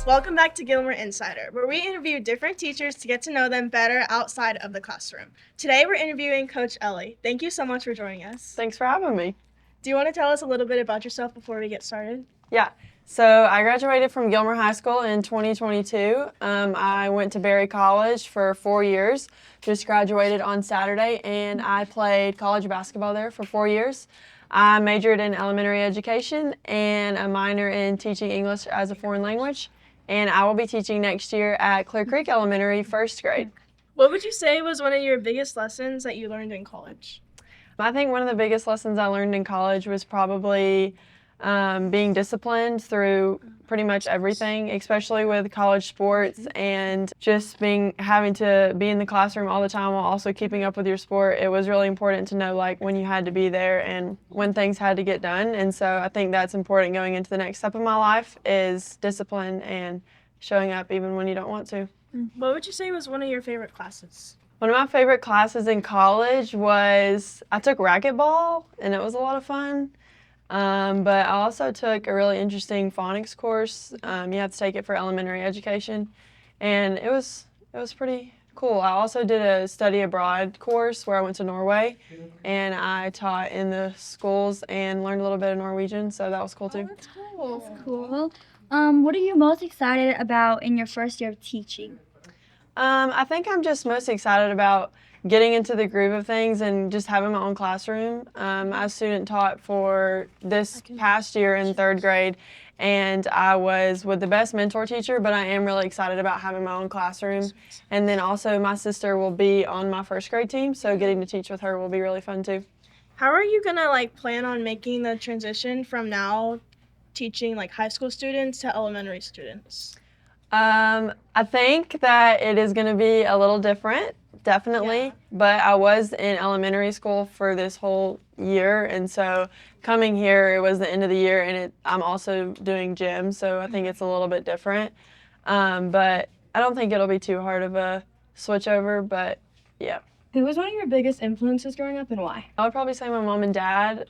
Welcome back to Gilmer Insider, where we interview different teachers to get to know them better outside of the classroom. Today we're interviewing Coach Elly. Thank you so much for joining us. Thanks for having me. Do you want to tell us a little bit about yourself before we get started? Yeah, so I graduated from Gilmer High School in 2022. I went to Berry College for 4 years, just graduated on Saturday, and I played college basketball there for 4 years. I majored in elementary education and a minor in teaching English as a foreign language, and I will be teaching next year at Clear Creek Elementary, first grade. What would you say was one of your biggest lessons that you learned in college? I think one of the biggest lessons I learned in college was probably being disciplined through pretty much everything, especially with college sports, and just having to be in the classroom all the time while also keeping up with your sport. It was really important to know like when you had to be there and when things had to get done. And so I think that's important going into the next step of my life is discipline and showing up even when you don't want to. What would you say was one of your favorite classes? One of my favorite classes in college was I took racquetball, and it was a lot of fun. But I also took a really interesting phonics course. You have to take it for elementary education, and it was pretty cool. I also did a study abroad course where I went to Norway, and I taught in the schools and learned a little bit of Norwegian, so that was cool too. Oh, that's cool. That's cool. What are you most excited about in your first year of teaching? I think I'm just most excited about getting into the groove of things and just having my own classroom. I student taught for this past year in 3rd grade, and I was with the best mentor teacher, but I am really excited about having my own classroom. And then also my sister will be on my 1st grade team, so getting to teach with her will be really fun too. How are you gonna plan on making the transition from now teaching high school students to elementary students? I think that it is going to be a little different, definitely, Yeah. But I was in elementary school for this whole year, and so coming here, it was the end of the year, and I'm also doing gym, so I think it's a little bit different. But I don't think it'll be too hard of a switch over, but yeah. Who was one of your biggest influences growing up and why? I would probably say my mom and dad.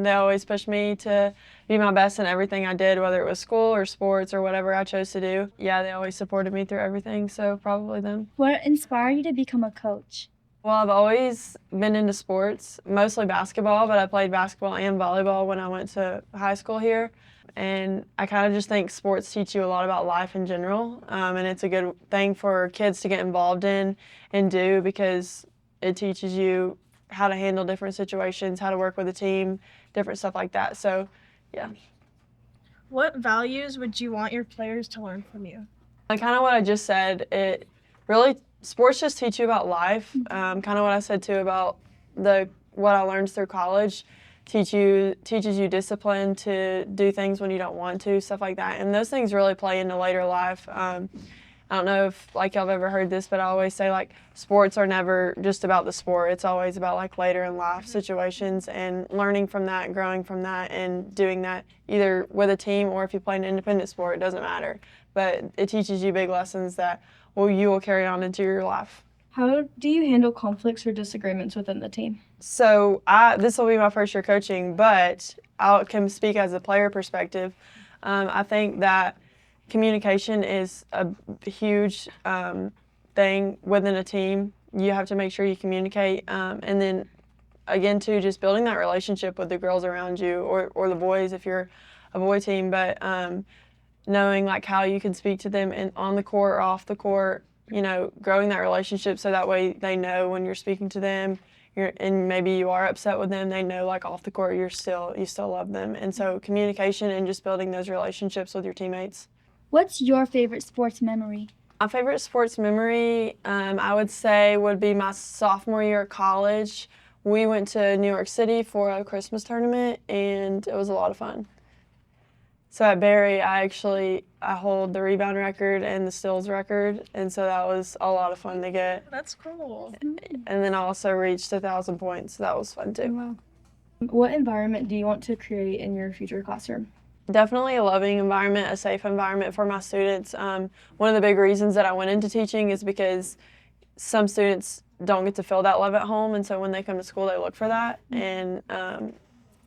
They always pushed me to be my best in everything I did, whether it was school or sports or whatever I chose to do. Yeah, they always supported me through everything, so probably them. What inspired you to become a coach? Well, I've always been into sports, mostly basketball, but I played basketball and volleyball when I went to high school here. And I kind of just think sports teach you a lot about life in general, and it's a good thing for kids to get involved in and do because it teaches you how to handle different situations, how to work with a team, different stuff like that. So, yeah. What values would you want your players to learn from you? Kind of what I just said, it really, sports just teach you about life. Kind of what I said too about what I learned through college, teaches you discipline to do things when you don't want to, stuff like that. And those things really play into later life. I don't know if y'all have ever heard this, but I always say sports are never just about the sport. It's always about later in life situations and learning from that and growing from that and doing that either with a team or if you play an independent sport, it doesn't matter. But it teaches you big lessons that you will carry on into your life. How do you handle conflicts or disagreements within the team? So this will be my first year coaching, but I can speak as a player perspective. I think that communication is a huge thing within a team. You have to make sure you communicate. And then, again, too, just building that relationship with the girls around you or the boys if you're a boy team. But knowing how you can speak to them on the court or off the court, growing that relationship so that way they know when you're speaking to them and maybe you are upset with them, they know off the court you still love them. And so communication and just building those relationships with your teammates. What's your favorite sports memory? My favorite sports memory, I would say, would be my sophomore year at college. We went to New York City for a Christmas tournament, and it was a lot of fun. So at Berry, I hold the rebound record and the steals record, and so that was a lot of fun to get. That's cool. And then I also reached 1,000 points, so that was fun too. Wow. What environment do you want to create in your future classroom? Definitely a loving environment, a safe environment for my students. One of the big reasons that I went into teaching is because some students don't get to feel that love at home, and so when they come to school, they look for that. And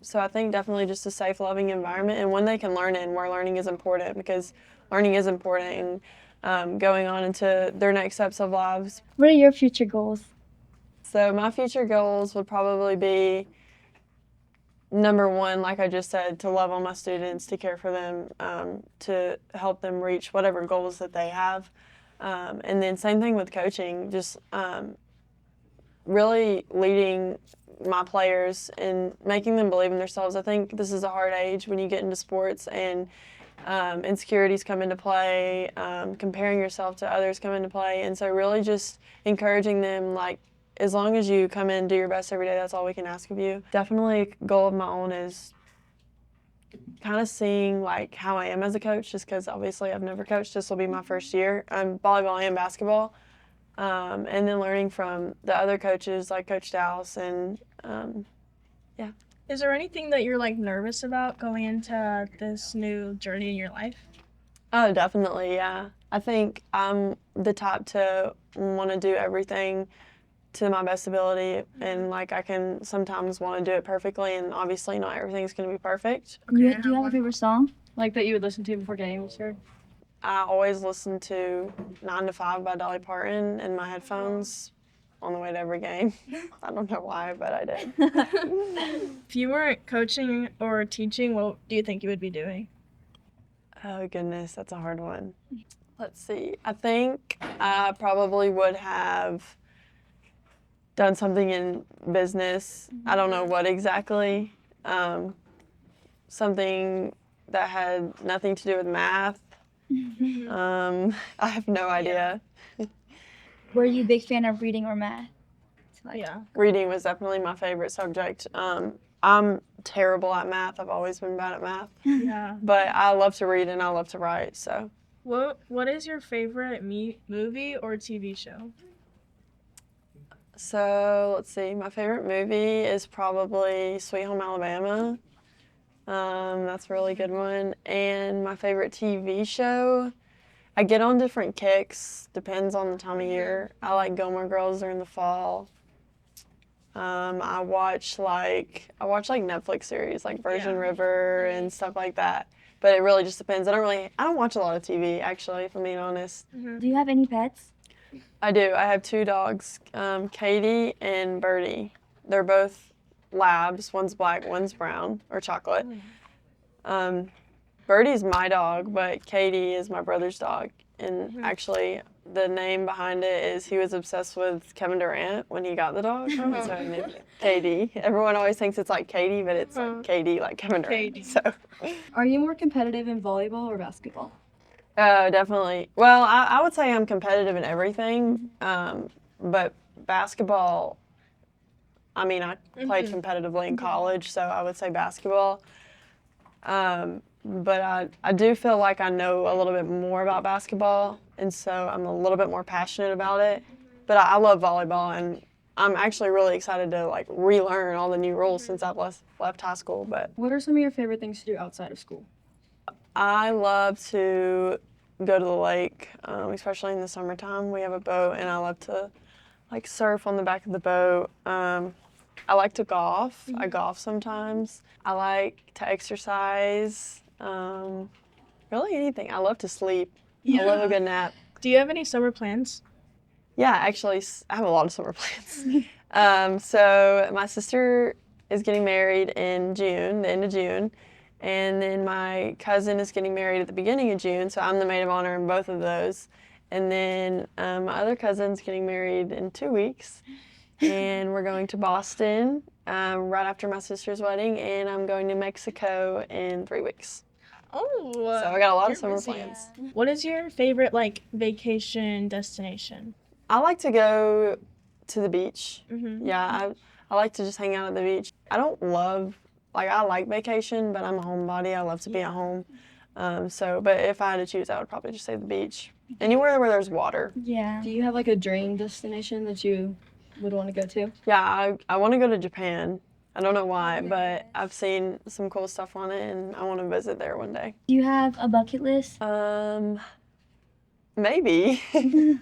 so I think definitely just a safe, loving environment and one they can learn in, where learning is important because learning is important and going on into their next steps of lives. What are your future goals? So my future goals would probably be, number one, like I just said, to love on my students, to care for them, to help them reach whatever goals that they have. And then same thing with coaching, just really leading my players and making them believe in themselves. I think this is a hard age when you get into sports and insecurities come into play, comparing yourself to others come into play. And so really just encouraging them, like, as long as you come in and do your best every day, that's all we can ask of you. Definitely a goal of my own is kind of seeing like how I am as a coach, just because obviously I've never coached. This will be my first year. Volleyball and basketball. And then learning from the other coaches like Coach Dallas and yeah. Is there anything that you're like nervous about going into this new journey in your life? Oh, definitely, yeah. I think I'm the type to want to do everything to my best ability, and like I can sometimes want to do it perfectly, and obviously not everything's going to be perfect. Do you have a favorite song? Like that you would listen to before games, or? I always listen to 9 to 5 by Dolly Parton in my headphones on the way to every game. I don't know why, but I did. If you weren't coaching or teaching, what do you think you would be doing? Oh goodness, that's a hard one. Let's see. I think I probably would have done something in business. I don't know what exactly. Something that had nothing to do with math. I have no idea. Were you a big fan of reading or math? Yeah. Reading was definitely my favorite subject. I'm terrible at math. I've always been bad at math. Yeah. But I love to read and I love to write, so. What is your favorite movie or TV show? So, let's see. My favorite movie is probably Sweet Home Alabama. That's a really good one. And my favorite TV show, I get on different kicks, depends on the time of year. I like Gilmer Girls during the fall. I watch Netflix series like Virgin River and stuff like that. But it really just depends. I don't watch a lot of TV actually, if I'm being honest. Do you have any pets? I do. I have 2 dogs, Katie and Birdie. They're both labs. One's black, one's brown or chocolate. Birdie's my dog, but Katie is my brother's dog. And actually, the name behind it is he was obsessed with Kevin Durant when he got the dog. So I named it Katie. Everyone always thinks it's like Katie, but it's like Katie, like Kevin Durant. Katie. So. Are you more competitive in volleyball or basketball? Definitely. Well, I would say I'm competitive in everything, but basketball, I mean, I played competitively in college, so I would say basketball. But I do feel like I know a little bit more about basketball, and so I'm a little bit more passionate about it. But I love volleyball, and I'm actually really excited to like relearn all the new rules since I've left high school. But What are some of your favorite things to do outside of school? I love to go to the lake, especially in the summertime. We have a boat, and I love to like surf on the back of the boat. I like to golf. I golf sometimes. I like to exercise. Really anything. I love to sleep. I love a good nap. Do you have any summer plans? Yeah, actually, I have a lot of summer plans. So my sister is getting married in June, the end of June. And then my cousin is getting married at the beginning of June, so I'm the maid of honor in both of those. And then my other cousin's getting married in 2 weeks. And we're going to Boston right after my sister's wedding, and I'm going to Mexico in 3 weeks. Oh. So I got a lot of you're summer busy. plans. What is your favorite like vacation destination? I like to go to the beach. Mm-hmm. Yeah, I like to just hang out at the beach. I like vacation, but I'm a homebody. I love to be at home. But if I had to choose, I would probably just say the beach. Anywhere where there's water. Yeah. Do you have like a dream destination that you would want to go to? Yeah, I want to go to Japan. I don't know why, but I've seen some cool stuff on it, and I want to visit there one day. Do you have a bucket list? Maybe. I mean,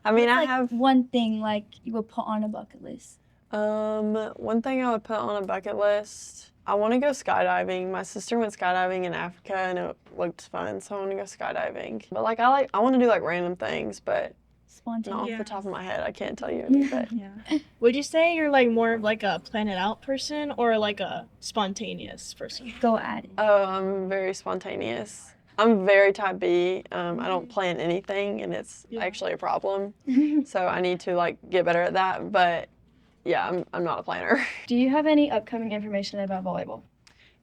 I What's, like, have. one thing like you would put on a bucket list. One thing I would put on a bucket list, I want to go skydiving. My sister went skydiving in Africa and it looked fun, so I want to go skydiving. But I want to do like random things, but not Spontaneous. off Yeah. the top of my head, I can't tell you any. But Yeah. Would you say you're like more of like a planned out person or like a spontaneous person? Go at it. oh, I'm very spontaneous. I'm very type B. I don't plan anything, and it's Yeah. actually a problem. So I need to like get better at that. But yeah, I'm not a planner. Do you have any upcoming information about volleyball?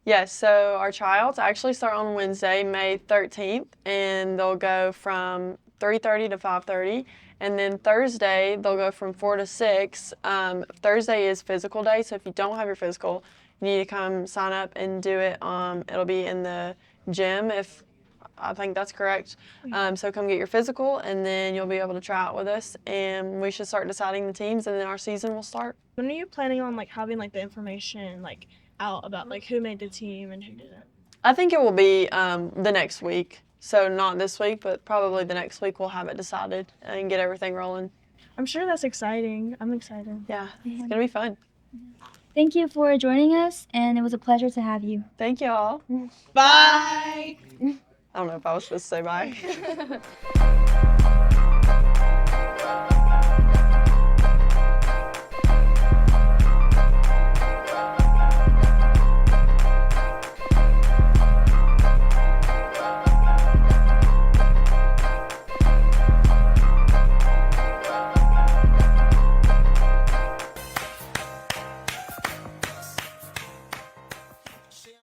Yes, so our tryouts actually start on Wednesday, May 13th, and they'll go from 3:30 to 5:30. And then Thursday, they'll go from 4 to 6. Thursday is physical day, so if you don't have your physical, you need to come sign up and do it. It'll be in the gym, if I think that's correct. So come get your physical, and then you'll be able to try out with us, and we should start deciding the teams, and then our season will start. When are you planning on like having like the information like out about like who made the team and who didn't? I think it will be the next week. So not this week, but probably the next week we'll have it decided and get everything rolling. I'm sure that's exciting. I'm excited. Yeah, it's going to be fun. Thank you for joining us, and it was a pleasure to have you. Thank y'all. Bye. I don't know if I was supposed to say bye.